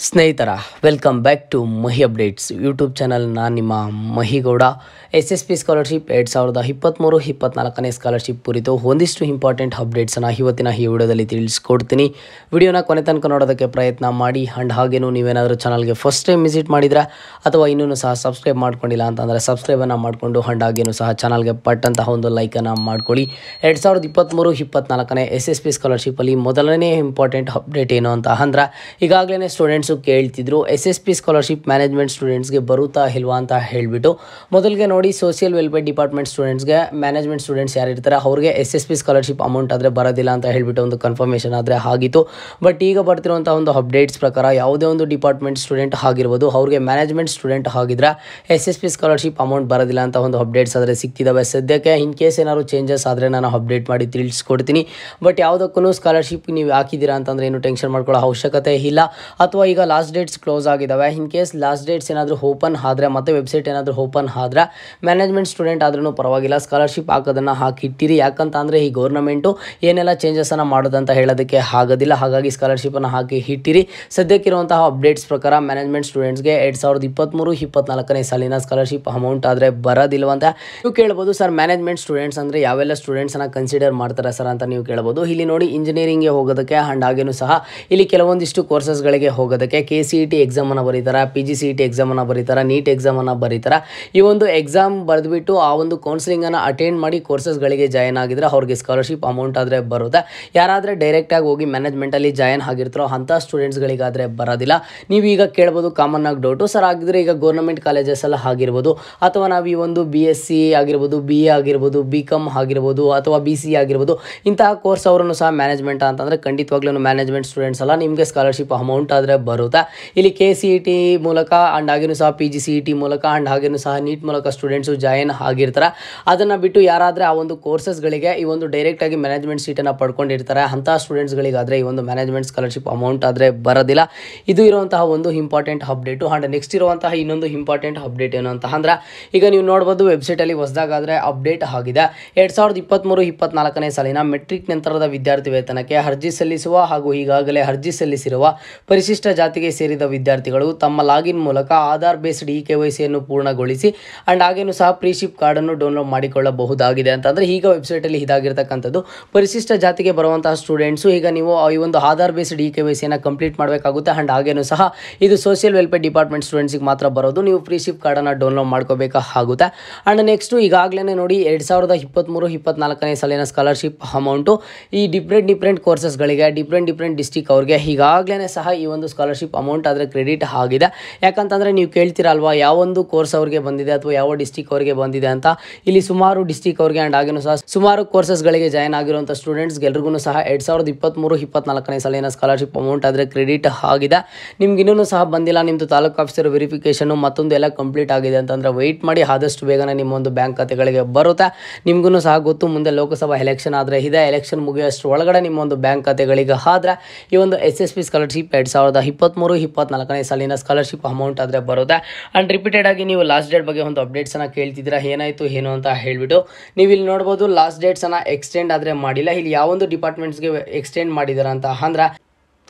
ಸ್ನೇಹಿತರ welcome back to Mahi updates YouTube channel. ನಾನು ನಿಮ್ಮ ಮಹಿಗೌಡ. SSP ಸ್ಕಾಲರ್ಶಿಪ್ 2023-24ನೇ ಸ್ಕಾಲರ್ಶಿಪ್ ಕುರಿತು ಒಂದಿಷ್ಟು ಇಂಪಾರ್ಟೆಂಟ್ ಅಪ್ಡೇಟ್ಸನ್ನು ಇವತ್ತಿನ ಈ ವಿಡಿಯೋದಲ್ಲಿ ತಿಳಿಸ್ಕೊಡ್ತೀನಿ. ವಿಡಿಯೋನ ಕೊನೆ ತನಕ ನೋಡೋದಕ್ಕೆ ಪ್ರಯತ್ನ ಮಾಡಿ. ಆ್ಯಂಡ್ ಹಾಗೇನು ನೀವೇನಾದರೂ ಚಾನಲ್ಗೆ ಫಸ್ಟ್ ಟೈಮ್ ವಿಸಿಟ್ ಮಾಡಿದ್ರೆ ಅಥವಾ ಇನ್ನೂ ಸಹ ಸಬ್ಸ್ಕ್ರೈಬ್ ಮಾಡ್ಕೊಂಡಿಲ್ಲ ಅಂತಂದರೆ ಸಬ್ಸ್ಕ್ರೈಬನ್ನು ಮಾಡಿಕೊಂಡು ಆ್ಯಂಡ್ ಹಾಗೇನು ಸಹ ಚಾನಲ್ಗೆ ಪಟ್ಟಂತಹ ಒಂದು ಲೈಕನ್ನು ಮಾಡ್ಕೊಳ್ಳಿ. 2023-24ನೇ SSP ಸ್ಕಾಲರ್ಶಿಪ್ಪಲ್ಲಿ ಮೊದಲನೇ ಇಂಪಾರ್ಟೆಂಟ್ ಅಪ್ಡೇಟ್ ಏನು ಅಂತ ಅಂದ್ರೆ, ಈಗಾಗಲೇ ಸ್ಟೂಡೆಂಟ್ಸು ಕೇಳ್ತಿದ್ರು SSP ಸ್ಕಾಲರ್ಶಿಪ್ ಮ್ಯಾನೇಜ್ಮೆಂಟ್ ಸ್ಟೂಡೆಂಟ್ಸ್ಗೆ ಬರುತ್ತಾ ಇಲ್ವಾ ಅಂತ ಹೇಳಿಬಿಟ್ಟು. ಮೊದಲಿಗೆ ನೋಡಿ, ಸೋಷಿಯಲ್ ವೆಲ್ಫೇರ್ ಡಿಪಾರ್ಟ್ಮೆಂಟ್ ಸ್ಟೂಡೆಂಟ್ಸ್ಗೆ ಮ್ಯಾನೇಜ್ಮೆಂಟ್ ಸ್ಟೂಡೆಂಟ್ಸ್ ಯಾರು ಇರ್ತಾರೆ ಅವ್ರಿಗೆ SSP ಸ್ಕಾಲರ್ಶಿಪ್ ಅಮೌಂಟ್ ಆದರೆ ಬರೋದಿಲ್ಲ ಅಂತ ಹೇಳಿಬಿಟ್ಟು ಒಂದು ಕನ್ಫರ್ಮೇಷನ್ ಆದರೆ ಆಗಿತ್ತು. ಬಟ್ ಈಗ ಬರ್ತಿರುವಂಥ ಒಂದು ಅಪ್ಡೇಟ್ಸ್ ಪ್ರಕಾರ ಯಾವುದೇ ಒಂದು ಡಿಪಾರ್ಟ್ಮೆಂಟ್ ಸ್ಟೂಡೆಂಟ್ ಆಗಿರ್ಬೋದು, ಅವ್ರಿಗೆ ಮ್ಯಾನೇಜ್ಮೆಂಟ್ ಸ್ಟೂಡೆಂಟ್ ಆಗಿದ್ರೆ SSP ಸ್ಕಾಲರ್ಶಿಪ್ ಅಮೌಂಟ್ ಬರೋದಿಲ್ಲ ಅಂತ ಒಂದು ಅಪ್ಡೇಟ್ಸ್ ಆದರೆ ಸಿಗ್ತಿದ್ದಾವೆ. ಸದ್ಯಕ್ಕೆ ಇನ್ ಕೇಸ್ ಏನಾದ್ರು ಚೇಂಜಸ್ ಆದರೆ ನಾನು ಅಪ್ಡೇಟ್ ಮಾಡಿ ತಿಳಿಸ್ಕೊಡ್ತೀನಿ. ಬಟ್ ಯಾವುದಕ್ಕೂ ಸ್ಕಾಲರ್ಶಿಪ್ ನೀವು ಹಾಕಿದ್ದೀರಾ ಅಂತಂದರೆ ಏನು ಟೆನ್ಷನ್ ಮಾಡ್ಕೊಳ್ಳೋ ಅವಶ್ಯಕತೆ ಇಲ್ಲ. ಅಥವಾ ಈಗ ಲಾಸ್ಟ್ ಡೇಟ್ಸ್ ಕ್ಲೋಸ್ ಆಗಿದ್ದಾವೆ, ಇನ್ ಕೇಸ್ ಲಾಸ್ಟ್ ಡೇಟ್ಸ್ ಏನಾದರೂ ಓಪನ್ ಆದರೆ ಮತ್ತು ವೆಬ್ಸೈಟ್ ಏನಾದರೂ ಓಪನ್ ಆದರೆ ಮ್ಯಾನೇಜ್ಮೆಂಟ್ ಸ್ಟೂಡೆಂಟ್ ಆದ್ರೂ ಪರವಾಗಿಲ್ಲ, ಸ್ಕಾಲರ್ಶಿಪ್ ಹಾಕೋದನ್ನು ಹಾಕಿಟ್ಟಿರಿ. ಯಾಕಂತ ಅಂದರೆ ಈ ಗೌರ್ನಮೆಂಟು ಏನೆಲ್ಲ ಚೇಂಜಸನ್ನು ಮಾಡೋದಂತ ಹೇಳೋದಕ್ಕೆ ಆಗೋದಿಲ್ಲ. ಹಾಗಾಗಿ ಸ್ಕಾಲರ್ಶಿಪ್ಪನ್ನು ಹಾಕಿ ಇಟ್ಟಿರಿ. ಸದ್ಯಕ್ಕಿರುವಂತಹ ಅಪ್ಡೇಟ್ಸ್ ಪ್ರಕಾರ ಮ್ಯಾನೇಜ್ಮೆಂಟ್ ಸ್ಟೂಡೆಂಟ್ಸ್ಗೆ 2023-24ನೇ ಸಾಲಿನ ಸ್ಕಾಲರ್ಶಿಪ್ ಅಮೌಂಟ್ ಆದರೆ ಬರೋದಿಲ್ವಂತ ನೀವು ಕೇಳ್ಬೋದು. ಸರ್, ಮ್ಯಾನೇಜ್ಮೆಂಟ್ ಸ್ಟೂಡೆಂಟ್ಸ್ ಅಂದರೆ ಯಾವೆಲ್ಲ ಸ್ಟೂಡೆಂಟ್ಸನ್ನು ಕನ್ಸಿಡರ್ ಮಾಡ್ತಾರೆ ಸರ್ ಅಂತ ನೀವು ಕೇಳ್ಬೋದು. ಇಲ್ಲಿ ನೋಡಿ, ಇಂಜಿನಿಯರಿಂಗ್ಗೆ ಹೋಗೋದಕ್ಕೆ ಆ್ಯಂಡ್ ಹಾಗೇನು ಸಹ ಇಲ್ಲಿ ಕೆಲವೊಂದಿಷ್ಟು ಕೋರ್ಸಸ್ಗಳಿಗೆ ಹೋಗೋದಕ್ಕೆ KCET ಎಕ್ಸಾಮನ್ನು ಬರೀತಾರೆ, PGCET ಎಕ್ಸಾಮನ್ನು ಬರೀತಾರೆ, ನೀಟ್ ಎಕ್ಸಾಮನ್ನು ಬರೀತಾರೆ. ಈ ಒಂದು ಎಕ್ಸಾಮ್ ಬರೆದುಬಿಟ್ಟು ಆ ಒಂದು ಕೌನ್ಸಿಲಿಂಗನ್ನು ಅಟೆಂಡ್ ಮಾಡಿ ಕೋರ್ಸಸ್ಗಳಿಗೆ ಜಾಯ್ನ್ ಆಗಿದ್ರೆ ಅವ್ರಿಗೆ ಸ್ಕಾಲರ್ಶಿಪ್ ಅಮೌಂಟ್ ಆದರೆ ಬರುತ್ತೆ. ಯಾರಾದರೆ ಡೈರೆಕ್ಟಾಗಿ ಹೋಗಿ ಮ್ಯಾನೇಜ್ಮೆಂಟಲ್ಲಿ ಜಾಯ್ನ್ ಆಗಿರ್ತಾರೋ ಅಂಥ ಸ್ಟೂಡೆಂಟ್ಸ್ಗಳಿಗಾದರೆ ಬರೋದಿಲ್ಲ. ನೀವು ಈಗ ಕೇಳ್ಬೋದು ಕಾಮನ್ ಆಗಿ ಡೌಟು, ಸರ್ ಆಗಿದ್ರೆ ಈಗ ಗೌರ್ಮೆಂಟ್ ಕಾಲೇಜಸ್ ಎಲ್ಲ ಆಗಿರ್ಬೋದು, ಅಥವಾ ನಾವು ಈ ಒಂದು BSc ಆಗಿರ್ಬೋದು, BA ಆಗಿರ್ಬೋದು, BCom ಆಗಿರ್ಬೋದು, ಅಥವಾ BCE ಆಗಿರ್ಬೋದು, ಇಂತಹ ಕೋರ್ಸ್ ಅವರನ್ನು ಸಹ ಮ್ಯಾನೇಜ್ಮೆಂಟ್ ಅಂತಂದರೆ ಖಂಡಿತವಾಗ್ಲೂ ಮ್ಯಾನೇಜ್ಮೆಂಟ್ ಸ್ಟೂಡೆಂಟ್ಸ್ ಅಲ್ಲ, ನಿಮಗೆ ಸ್ಕಾಲರ್ಶಿಪ್ ಅಮೌಂಟ್ ಆದರೆ ಬರುತ್ತೆ. ಇಲ್ಲಿ KCET ಮೂಲಕ ಆ್ಯಂಡ್ ಹಾಗೇನು ಸಹ PGCET ಮೂಲಕ ಆ್ಯಂಡ್ ಹಾಗೇನು ಸಹ ನೀಟ್ ಮೂಲಕ ಸ್ಟೂಡೆಂಟ್ಸು ಜಾಯಿನ್ ಆಗಿರ್ತಾರೆ. ಅದನ್ನು ಬಿಟ್ಟು ಯಾರಾದರೆ ಆ ಒಂದು ಕೋರ್ಸಸ್ಗಳಿಗೆ ಈ ಒಂದು ಡೈರೆಕ್ಟಾಗಿ ಮ್ಯಾನೇಜ್ಮೆಂಟ್ ಸೀಟನ್ನು ಪಡ್ಕೊಂಡಿರ್ತಾರೆ ಅಂಥ ಸ್ಟೂಡೆಂಟ್ಸ್ಗಳಿಗಾದರೆ ಈ ಒಂದು ಮ್ಯಾನೇಜ್ಮೆಂಟ್ ಸ್ಕಾಲರ್ಶಿಪ್ ಅಮೌಂಟ್ ಆದರೆ ಬರೋದಿಲ್ಲ. ಇದು ಇರುವಂತಹ ಒಂದು ಇಂಪಾರ್ಟೆಂಟ್ ಅಪ್ಡೇಟು. ಆ್ಯಂಡ್ ನೆಕ್ಸ್ಟ್ ಇರುವಂತಹ ಇನ್ನೊಂದು ಇಂಪಾರ್ಟೆಂಟ್ ಅಪ್ಡೇಟ್ ಏನು ಅಂತ ಅಂದ್ರೆ, ಈಗ ನೀವು ನೋಡ್ಬೋದು ವೆಬ್ಸೈಟಲ್ಲಿ ಹೊಸದಾಗಾದರೆ ಅಪ್ಡೇಟ್ ಆಗಿದೆ. 2023-24ನೇ ಸಾಲಿನ ಮೆಟ್ರಿಕ್ ನಂತರದ ವಿದ್ಯಾರ್ಥಿ ವೇತನಕ್ಕೆ ಅರ್ಜಿ ಸಲ್ಲಿಸುವ ಹಾಗೂ ಈಗಾಗಲೇ ಅರ್ಜಿ ಸಲ್ಲಿಸಿರುವ ಪರಿಶಿಷ್ಟ ಜಾತಿಗೆ ಸೇರಿದ ವಿದ್ಯಾರ್ಥಿಗಳು ತಮ್ಮ ಲಾಗಿನ್ ಮೂಲಕ ಆಧಾರ್ ಬೇಸ್ಡ್ KYCಯನ್ನು ಪೂರ್ಣಗೊಳಿಸಿ ಆ್ಯಂಡ್ ಹಾಗೇನು ಸಹ ಪ್ರೀಶಿಪ್ ಕಾರ್ಡನ್ನು ಡೌನ್ಲೋಡ್ ಮಾಡಿಕೊಳ್ಳಬಹುದಾಗಿದೆ ಅಂತಂದರೆ, ಈಗ ವೆಬ್ಸೈಟಲ್ಲಿ ಇದಾಗಿರ್ತಕ್ಕಂಥದ್ದು ಪರಿಶಿಷ್ಟ ಜಾತಿಗೆ ಬರುವಂತಹ ಸ್ಟೂಡೆಂಟ್ಸು ಈಗ ನೀವು ಈ ಒಂದು ಆಧಾರ್ ಬೇಸ್ಡ್ KYCಯನ್ನು ಕಂಪ್ಲೀಟ್ ಮಾಡಬೇಕಾಗುತ್ತೆ. ಆ್ಯಂಡ್ ಹಾಗೇನು ಸಹ ಇದು ಸೋಷಿಯಲ್ ವೆಲ್ಫೇರ್ ಡಿಪಾರ್ಟ್ಮೆಂಟ್ ಸ್ಟೂಡೆಂಟ್ಸಿಗೆ ಮಾತ್ರ ಬರೋದು. ನೀವು ಪ್ರೀಶಿಪ್ ಕಾರ್ಡನ್ನು ಡೌನ್ಲೋಡ್ ಮಾಡ್ಕೋಬೇಕಾಗುತ್ತೆ. ಆ್ಯಂಡ್ ನೆಕ್ಸ್ಟು ಈಗಾಗಲೇ ನೋಡಿ, 2023-24ನೇ ಸಾಲಿನ ಸ್ಕಾಲರ್ಶಿಪ್ ಅಮೌಂಟು ಈ ಡಿಫ್ರೆಂಟ್ ಕೋರ್ಸಸ್ಗಳಿಗೆ ಡಿಫ್ರೆಂಟ್ ಡಿಸ್ಟಿಕ್ ಅವ್ರಿಗೆ ಈಗಾಗಲೇ ಸಹ ಈ ಒಂದು ಸ್ಕಾಲರ್ಶಿಪ್ ಅಮೌಂಟ್ ಆದರೆ ಕ್ರೆಡಿಟ್ ಆಗಿದೆ. ಯಾಕಂತಂದರೆ ನೀವು ಕೇಳ್ತೀರಲ್ವಾ ಯಾವೊಂದು ಕೋರ್ಸ್ ಅವ್ರಿಗೆ ಬಂದಿದೆ ಅಥವಾ ಯಾವ ಡಿಸ್ಟಿಕ್ ಅವರಿಗೆ ಬಂದಿದೆ ಅಂತ. ಇಲ್ಲಿ ಸುಮಾರು ಡಿಸ್ಟಿಕ್ ಅವ್ರಿಗೆ ಆ್ಯಂಡ್ ಹಾಗೇನು ಸಹ ಸುಮಾರು ಕೋರ್ಸಸ್ಗಳಿಗೆ ಜಾಯ್ನ್ ಆಗಿರುವಂಥ ಸ್ಟೂಡೆಂಟ್ಸ್ಗೆಲ್ರಿಗೂ ಸಹ 2023-24ನೇ ಸಾಲಿನ ಸ್ಕಾಲರ್ಶಿಪ್ ಅಮೌಂಟ್ ಆದರೆ ಕ್ರೆಡಿಟ್ ಆಗಿದೆ. ನಿಮ್ಗೆ ಇನ್ನೂ ಸಹ ಬಂದಿಲ್ಲ, ನಿಮ್ಮದು ತಾಲೂಕು ಆಫೀಸರ್ ವೆರಿಫಿಕೇಷನು ಮತ್ತೊಂದು ಎಲ್ಲ ಕಂಪ್ಲೀಟ್ ಆಗಿದೆ ಅಂತಂದರೆ ವೆಯ್ಟ್ ಮಾಡಿ, ಆದಷ್ಟು ಬೇಗನೆ ನಿಮ್ಮ ಒಂದು ಬ್ಯಾಂಕ್ ಖಾತೆಗಳಿಗೆ ಬರುತ್ತೆ. ನಿಮಗೂ ಸಹ ಗೊತ್ತು, ಮುಂದೆ ಲೋಕಸಭಾ ಎಲೆಕ್ಷನ್ ಆದರೆ ಇದೆ, ಎಲೆಕ್ಷನ್ ಮುಗಿಯೋಷ್ಟು ಒಳಗಡೆ ನಿಮ್ಮ ಒಂದು ಬ್ಯಾಂಕ್ ಖಾತೆಗಳಿಗೆ ಆದ್ರೆ ಈ ಒಂದು SSP ಸ್ಕಾಲರ್ಶಿಪ್ 2023-24ನೇ ಸಾಲಿನ ಸ್ಕಾಲರ್ಶಿಪ್ ಅಮೌಂಟ್ ಆದರೆ ಬರುತ್ತೆ. ಆ್ಯಂಡ್ ರಿಪೀಟೆಡ್ ಆಗಿ ನೀವು ಲಾಸ್ಟ್ ಡೇಟ್ ಬಗ್ಗೆ ಒಂದು ಅಪ್ಡೇಟ್ಸನ್ನು ಕೇಳ್ತಿದ್ದೀರಾ, ಏನಾಯಿತು ಏನು ಅಂತ ಹೇಳಿಬಿಟ್ಟು. ನೀವು ಇಲ್ಲಿ ನೋಡ್ಬೋದು, ಲಾಸ್ಟ್ ಡೇಟ್ಸನ್ನು ಎಕ್ಸ್ಟೆಂಡ್ ಆದರೆ ಮಾಡಿಲ್ಲ. ಇಲ್ಲಿ ಯಾವೊಂದು ಡಿಪಾರ್ಟ್ಮೆಂಟ್ಸ್ಗೆ ಎಕ್ಸ್ಟೆಂಡ್ ಮಾಡಿದ್ದಾರೆ ಅಂತ ಅಂದ್ರೆ,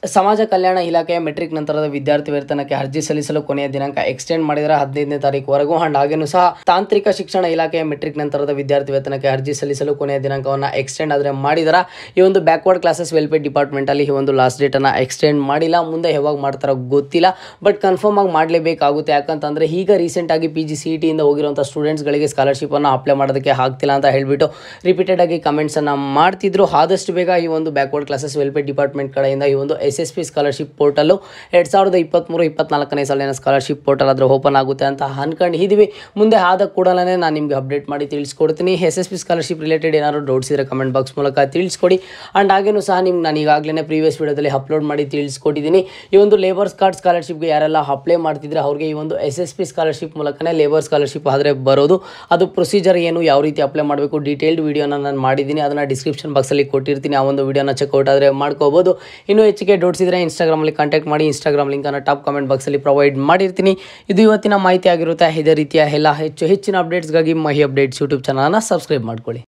ಸಮಾಜ ಕಲ್ಯಾಣ ಇಲಾಖೆಯ ಮೆಟ್ರಿಕ್ ನಂತರದ ವಿದ್ಯಾರ್ಥಿ ವೇತನಕ್ಕೆ ಅರ್ಜಿ ಸಲ್ಲಿಸಲು ಕೊನೆಯ ದಿನಾಂಕ ಎಕ್ಸ್ಟೆಂಡ್ ಮಾಡಿದರೆ 15ನೇ ತಾರೀಕುವರೆಗೂ. ಆ್ಯಂಡ್ ಹಾಗೇನು ಸಹ ತಾಂತ್ರಿಕ ಶಿಕ್ಷಣ ಇಲಾಖೆಯ ಮೆಟ್ರಿಕ್ ನಂತರದ ವಿದ್ಯಾರ್ಥಿ ವೇತನಕ್ಕೆ ಅರ್ಜಿ ಸಲ್ಲಿಸಲು ಕೊನೆಯ ದಿನಾಂಕವನ್ನು ಎಕ್ಸ್ಟೆಂಡ್ ಆದರೆ ಮಾಡಿದ್ದಾರೆ. ಈ ಒಂದು ಬ್ಯಾಕ್ವರ್ಡ್ ಕ್ಲಾಸಸ್ ವೆಲ್ಫೇರ್ ಡಿಪಾರ್ಟ್ಮೆಂಟಲ್ಲಿ ಈ ಒಂದು ಲಾಸ್ಟ್ ಡೇಟನ್ನು ಎಕ್ಸ್ಟೆಂಡ್ ಮಾಡಿಲ್ಲ. ಮುಂದೆ ಯಾವಾಗ ಮಾಡ್ತಾರೋ ಗೊತ್ತಿಲ್ಲ, ಬಟ್ ಕನ್ಫರ್ಮ್ ಆಗಿ ಮಾಡಲೇಬೇಕಾಗುತ್ತೆ. ಯಾಕಂತಂದರೆ ಈಗ ರೀಸೆಂಟಾಗಿ PGCET ಇಂದ ಹೋಗಿರುವಂಥ ಸ್ಟೂಡೆಂಟ್ಸ್ಗಳಿಗೆ ಸ್ಕಾಲರ್ಶಿಪ್ಪನ್ನು ಅಪ್ಲೈ ಮಾಡೋದಕ್ಕೆ ಆಗ್ತಿಲ್ಲ ಅಂತ ಹೇಳಿಬಿಟ್ಟು ರಿಪೀಟೆಡ್ ಆಗಿ ಕಮೆಂಟ್ಸನ್ನು ಮಾಡ್ತಿದ್ರು. ಆದಷ್ಟು ಬೇಗ ಈ ಒಂದು ಬ್ಯಾಕ್ವರ್ಡ್ ಕ್ಲಾಸಸ್ ವೆಲ್ಫೇರ್ ಡಿಪಾರ್ಟ್ಮೆಂಟ್ ಕಡೆಯಿಂದ ಈ ಒಂದು SSP ಸ್ಕಾಲರ್ಶಿಪ್ ಪೋರ್ಟಲ್ಲು 2023-24ನೇ ಸಾಲಿನ ಸ್ಕಾಲರ್ಶಿಪ್ ಪೋರ್ಟಲ್ ಆದರೆ ಓಪನ್ ಆಗುತ್ತೆ ಅಂತ ಅನ್ಕೊಂಡಿದ್ದೀವಿ. ಮುಂದೆ ಆದ ಕೂಡಲೇ ನಾನು ನಿಮಗೆ ಅಪ್ಡೇಟ್ ಮಾಡಿ ತಿಳಿಸ್ಕೊಡ್ತೀನಿ. SSP ಸ್ಕಾಲರ್ಶಿಪ್ ರಿಲೇಟೆಡ್ ಏನಾದರೂ ಡೌಟ್ಸ್ ಇದ್ದರೆ ಕಮೆಂಟ್ ಬಾಕ್ಸ್ ಮೂಲಕ ತಿಳಿಸ್ಕೊಡಿ. ಆ್ಯಂಡ್ ಹಾಗೇನು ಸಹ ನಿಮ್ಗೆ ನಾನು ಈಗಾಗಲೇ ಪ್ರೀವಿಯಸ್ ವೀಡಿಯೋದಲ್ಲಿ ಅಪ್ಲೋಡ್ ಮಾಡಿ ತಿಳಿಸ್ಕೊಟ್ಟಿದ್ದೀನಿ. ಈ ಒಂದು ಲೇಬರ್ಸ್ ಕಾರ್ಡ್ ಸ್ಕಾಲರ್ಶಿಪ್ಗೆ ಯಾರೆಲ್ಲ ಅಪ್ಲೈ ಮಾಡ್ತಿದ್ರೆ ಅವ್ರಿಗೆ ಈ ಒಂದು SSP ಸ್ಕಾಲರ್ಶಿಪ್ ಮೂಲಕನೇ ಲೇಬರ್ ಸ್ಕಾಲರ್ಶಿಪ್ ಆದರೆ ಬರೋದು. ಅದು ಪ್ರೊಸೀಜರ್ ಏನು, ಯಾವ ರೀತಿ ಅಪ್ಲೈ ಮಾಡಬೇಕು, ಡೀಟೇಲ್ಡ್ ವೀಡಿಯೋನ ನಾನು ಮಾಡಿದ್ದೀನಿ. ಅದನ್ನು ಡಿಸ್ಕ್ರಿಪ್ಷನ್ ಬಾಕ್ಸಲ್ಲಿ ಕೊಟ್ಟಿರ್ತೀನಿ. ಆ ಒಂದು ವೀಡಿಯೋನ ಚೆಕ್ಔಟ್ ಆದರೆ ಮಾಡ್ಕೋಬೋದು. ಇನ್ನೂ ಹೆಚ್ಚಿಗೆ ಡೌಟ್ಸ್ ಇದ್ದರೆ ಇನ್ಸ್ಟಾಗ್ರಾಮಲ್ಲಿ ಕಾಂಟ್ಯಾಕ್ಟ್ ಮಾಡಿ. ಇನ್ಸ್ಟಾಗ್ರಾಮ್ ಲಿಂಕನ್ನು ಟಾಪ್ ಕಾಮೆಂಟ್ ಬಾಕ್ಸಲ್ಲಿ ಪ್ರೊವೈಡ್ ಮಾಡಿರ್ತೀನಿ. ಇದು ಇವತ್ತಿನ ಮಾಹಿತಿ ಆಗಿರುತ್ತೆ. ಇದೇ ರೀತಿಯ ಹೆಚ್ಚಿನ ಅಪ್ಡೇಟ್ಸ್ಗಾಗಿ ಮಹಿ ಅಪ್ಡೇಟ್ಸ್ ಯೂಟ್ಯೂಬ್ ಚಾನಲನ್ನು ಸಬ್ಸ್ಕ್ರೈಬ್ ಮಾಡ್ಕೊಳ್ಳಿ.